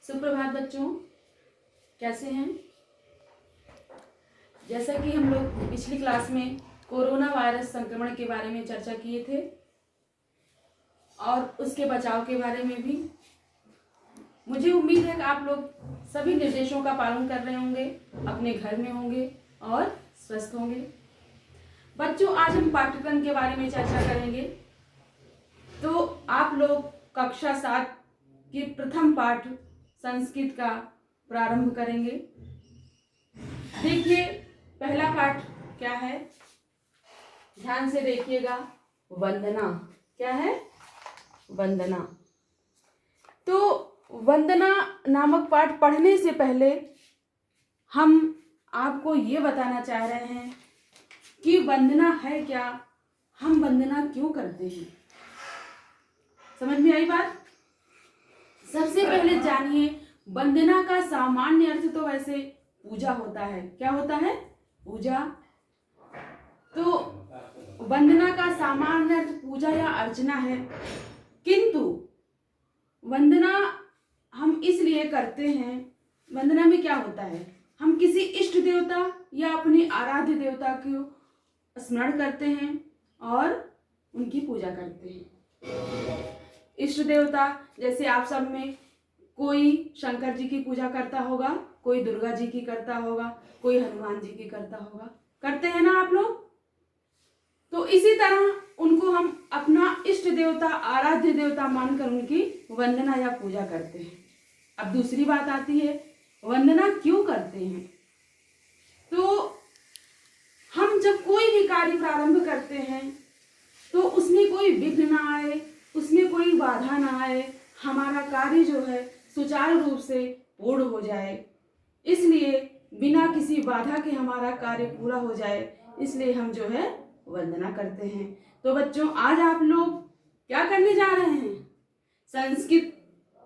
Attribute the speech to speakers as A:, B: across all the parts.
A: सुप्रभात बच्चों, कैसे हैं। जैसा कि हम लोग पिछली क्लास में कोरोना वायरस संक्रमण के बारे में चर्चा किए थे और उसके बचाव के बारे में भी, मुझे उम्मीद है कि आप लोग सभी निर्देशों का पालन कर रहे होंगे, अपने घर में होंगे और स्वस्थ होंगे। बच्चों, आज हम पाठ्यक्रम के बारे में चर्चा करेंगे। तो आप लोग कक्षा 7 के प्रथम पाठ संस्कृत का प्रारंभ करेंगे। देखिए, पहला पाठ क्या है, ध्यान से देखिएगा। वंदना। क्या है? वंदना। तो वंदना नामक पाठ पढ़ने से पहले हम आपको ये बताना चाह रहे हैं कि वंदना है क्या, हम वंदना क्यों करते हैं। समझ में आई बात? सबसे पहले जानिए, वंदना का सामान्य अर्थ तो वैसे पूजा होता है। क्या होता है? पूजा। तो वंदना का सामान्य अर्थ पूजा या अर्चना है, किंतु वंदना हम इसलिए करते हैं, वंदना में क्या होता है, हम किसी इष्ट देवता या अपने आराध्य देवता को स्मरण करते हैं और उनकी पूजा करते हैं। इष्ट देवता जैसे आप सब में कोई शंकर जी की पूजा करता होगा, कोई दुर्गा जी की करता होगा, कोई हनुमान जी की करता होगा, करते हैं ना आप लोग। तो इसी तरह उनको हम अपना इष्ट देवता, आराध्य देवता मानकर उनकी वंदना या पूजा करते हैं। अब दूसरी बात आती है, वंदना क्यों करते हैं। तो हम जब कोई भी कार्य प्रारंभ करते हैं तो उसमें कोई विघ्न ना आए, उसमें कोई बाधा ना आए, हमारा कार्य जो है सुचारू रूप से पूर्ण हो जाए, इसलिए बिना किसी बाधा के हमारा कार्य पूरा हो जाए, इसलिए हम जो है वंदना करते हैं। तो बच्चों, आज आप लोग क्या करने जा रहे हैं, संस्कृत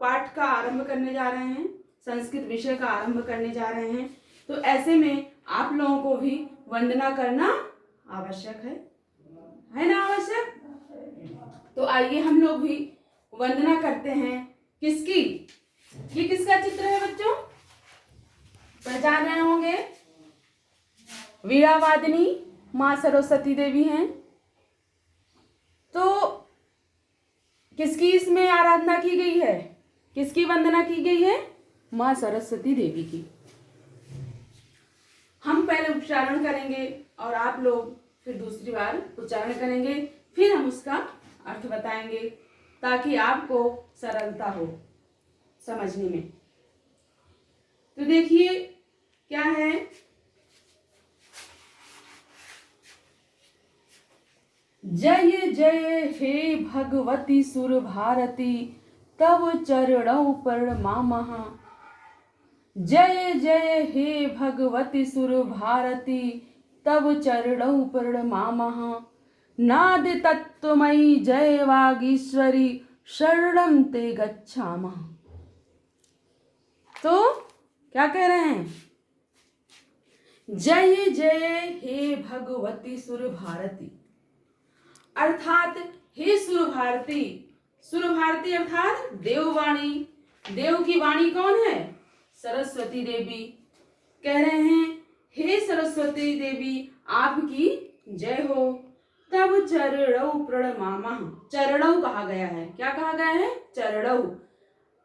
A: पाठ का आरंभ करने जा रहे हैं, संस्कृत विषय का आरंभ करने जा रहे हैं। तो ऐसे में आप लोगों को भी वंदना करना आवश्यक है ना, आवश्यक। तो आइए हम लोग भी वंदना करते हैं। किसकी? ये किसका चित्र है बच्चों? पहचान रहे होंगे, वीणावादिनी माँ सरस्वती देवी हैं। तो किसकी इसमें आराधना की गई है, किसकी वंदना की गई है? माँ सरस्वती देवी की। हम पहले उच्चारण करेंगे और आप लोग फिर दूसरी बार उच्चारण करेंगे, फिर हम उसका अर्थ बताएंगे ताकि आपको सरलता हो समझने में। तो देखिए क्या है, जय जय हे भगवती सुर भारती तव चरणों प्रणमामः। जय जय हे भगवती सुर भारती तव चरणों प्रणमामः। नाद तत्त्वमयी जय वागीश्वरी शरणं ते गच्छामः। तो क्या कह रहे हैं, जय जय हे भगवती सुर भारती, अर्थात हे सुर भारती। सुर भारती अर्थात देववाणी। देव की वाणी कौन है? सरस्वती देवी। कह रहे हैं, हे सरस्वती देवी आपकी जय हो। तब चरणों प्रणमामः। चरणों कहा गया है। क्या कहा गया है? चरणों,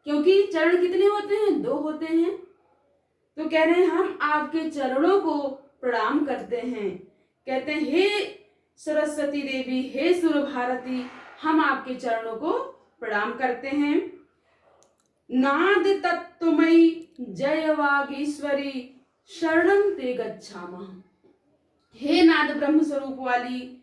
A: क्योंकि चरण कितने होते हैं? 2 होते हैं। तो कह रहे हैं हम आपके चरणों को प्रणाम करते हैं। कहते हैं, हे सरस्वती देवी, हे सुर भारती, हम आपके चरणों को प्रणाम करते हैं। नाद तत्त्वमयी जय वागीश्वरी शरणं ते गच्छामः। हे नाद ब्रह्म स्वरूप वाली,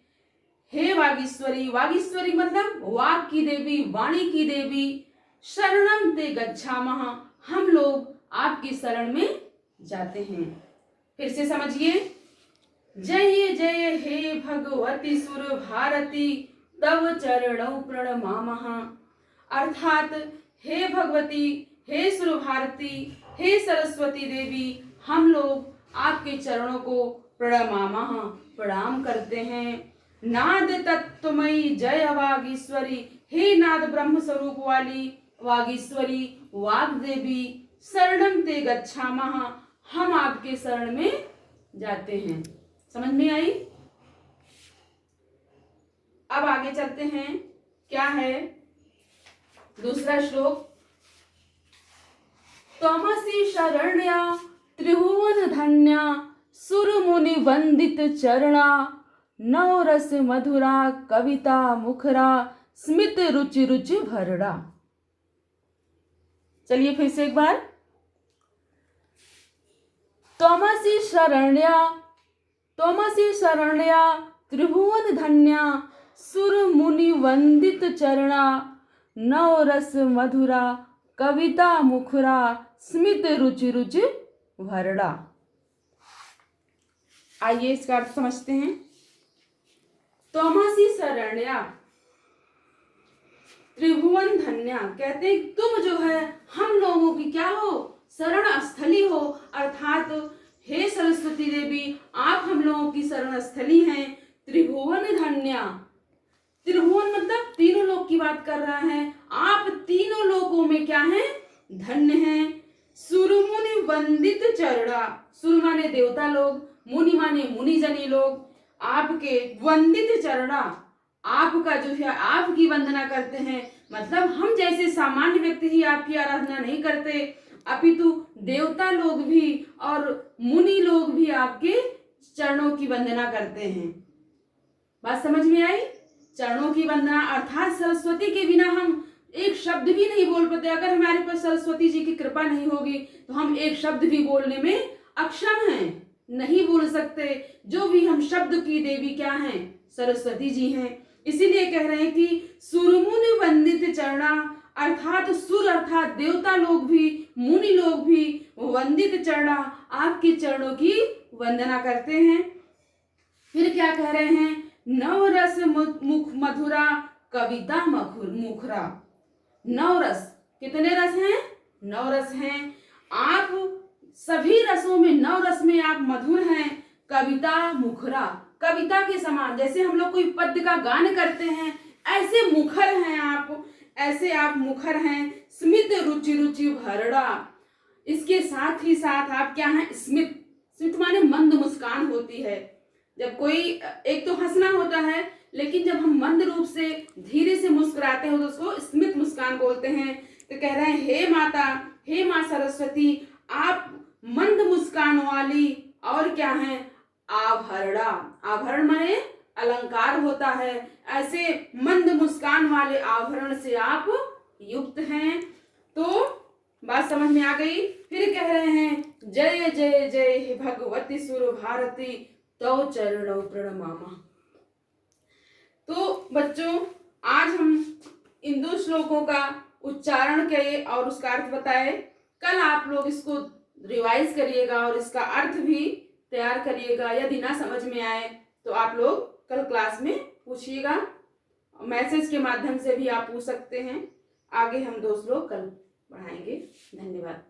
A: हे वागीश्वरी, वागीश्वरी मतलब वाग की देवी, वाणी की देवी, शरणं ते गच्छामः, हम लोग आपकी शरण में जाते हैं। फिर से समझिए, जय जय हे भगवती सुर भारती तव चरणों प्रणमामः। अर्थात हे भगवती, हे सुर भारती, हे सरस्वती देवी, हम लोग आपके चरणों को प्रणमामः, प्रणाम करते हैं। नाद तत्त्वमयी जय वागीश्वरी, हे नाद ब्रह्म स्वरूप वाली, वागीश्वरी वाग्देवी शरणं ते गच्छामः, हम आपके शरण में जाते हैं। समझ में आई? अब आगे चलते हैं। क्या है दूसरा श्लोक? त्वमसि शरण्या त्रिभुवन धन्या सुर मुनि वंदित चरणा, नवरस मधुरा कविता मुखरा स्मित रुचि रुचि भरड़ा। चलिए फिर से एक बार। त्वमसि शरण्या त्रिभुवन धन्या सुर मुनि वंदित चरणा, नवरस मधुरा कविता मुखरा स्मित रुचि रुचि भरड़ा। आइए इसका अर्थ समझते हैं। त्वमसि शरण्या त्रिभुवन धन्या, कहते हैं तुम जो है हम लोगों की क्या हो? शरण स्थली हो, अर्थात हे सरस्वती देवी आप हम लोगों की शरण स्थली हैं। त्रिभुवन धन्या, त्रिभुवन मतलब तीनों लोक की बात कर रहा है। आप तीनों लोकों में क्या हैं? धन्य हैं। सुरमुनि वंदित चरणा, सुर माने देवता लोग, मुनि माने मुनिजनी लोग, आपके वंदित चरणा, आपका जो है आपकी वंदना करते हैं। मतलब हम जैसे सामान्य व्यक्ति ही आपकी आराधना नहीं करते, अपितु देवता लोग भी और मुनि लोग भी आपके चरणों की वंदना करते हैं। बात समझ में आई? चरणों की वंदना अर्थात सरस्वती के बिना हम एक शब्द भी नहीं बोल पाते। अगर हमारे पास सरस्वती जी की कृपा नहीं होगी तो हम एक शब्द भी बोलने में अक्षम हैं, नहीं बोल सकते। जो भी हम शब्द की देवी क्या हैं? सरस्वती जी हैं। इसीलिए कह रहे हैं कि सुरमुनि वंदित चरणा, अर्थात सुर अर्थात देवता लोग भी मुनि लोग भी वंदित चरणा, आपके चरणों की वंदना करते हैं। फिर क्या कह रहे हैं? नवरस मधुरा कविता मुखरा। नवरस, कितने रस हैं? नवरस हैं। आप सभी रसों में, नवरस में आप मधुर हैं। कविता मुखरा, कविता के समान, जैसे हम लोग कोई पद्य का गान करते हैं ऐसे मुखर हैं आप, ऐसे आप मुखर हैं। स्मित रुचि रुचि भरड़ा, इसके साथ ही साथ आप क्या हैं? स्मित, स्मित माने मंद मुस्कान होती है। जब कोई, एक तो हंसना होता है, लेकिन जब हम मंद रूप से धीरे से मुस्कुराते हैं तो उसको स्मित मुस्कान बोलते हैं। तो कह रहे हैं हे माता, हे माँ सरस्वती आप मंद मुस्कान वाली और क्या है? आभरणा, आभरण माने अलंकार होता है, ऐसे मंद मुस्कान वाले आभरण से आप युक्त हैं। तो बात समझ में आ गई। फिर कह रहे हैं जय जय जय हे भगवती सुर भारती तव चरणों प्रणमामा। तो बच्चों आज हम इन 2 श्लोकों का उच्चारण किए और उसका अर्थ बताए। कल आप लोग इसको रिवाइज करिएगा और इसका अर्थ भी तैयार करिएगा। यदि ना समझ में आए तो आप लोग कल क्लास में पूछिएगा, मैसेज के माध्यम से भी आप पूछ सकते हैं। आगे हम 2 श्लोक कल पढ़ाएंगे। धन्यवाद।